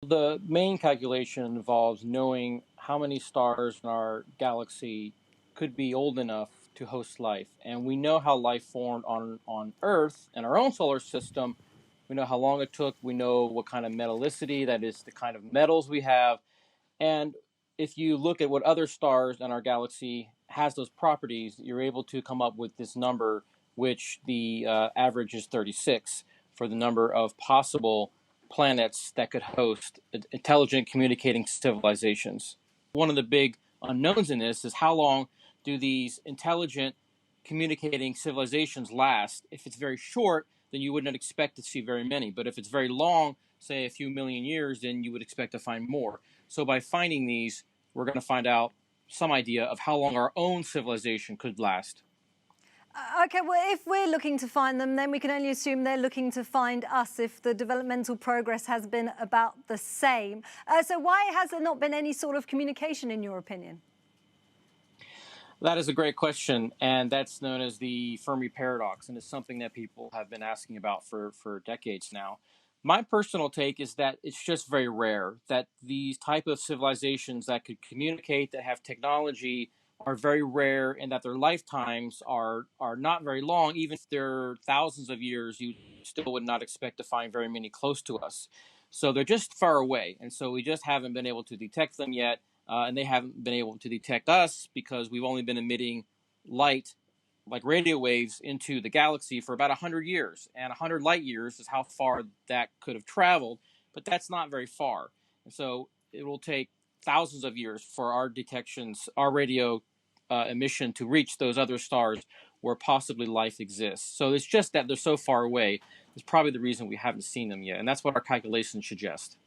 The main calculation involves knowing how many stars in our galaxy could be old enough to host life. And we know how life formed on Earth in our own solar system. We know how long it took. We know what kind of metallicity, that is, the kind of metals we have. And if you look at what other stars in our galaxy has those properties, you're able to come up with this number, which the average is 36 for the number of possible planets that could host intelligent communicating civilizations. One of the big unknowns in this is how long do these intelligent communicating civilizations last? If it's very short, then you wouldn't expect to see very many. But if it's very long, say a few million years, then you would expect to find more. So by finding these, we're going to find out some idea of how long our own civilization could last. Okay, well, if we're looking to find them, then we can only assume they're looking to find us if the developmental progress has been about the same. So why has there not been any sort of communication, in your opinion? That is a great question, and that's known as the Fermi paradox, and it's something that people have been asking about for decades now. My personal take is that it's just very rare that these type of civilizations that could communicate, that have technology, are very rare, and that their lifetimes are not very long. Even if they're thousands of years, you still would not expect to find very many close to us. So they're just far away, and so we just haven't been able to detect them yet. And they haven't been able to detect us because we've only been emitting light, like radio waves, into the galaxy for about 100 years. And 100 light years is how far that could have traveled, but that's not very far. And so it will take thousands of years for our detections, our radio emission to reach those other stars where possibly life exists. So it's just that they're so far away. It's probably the reason we haven't seen them yet. And that's what our calculations suggest.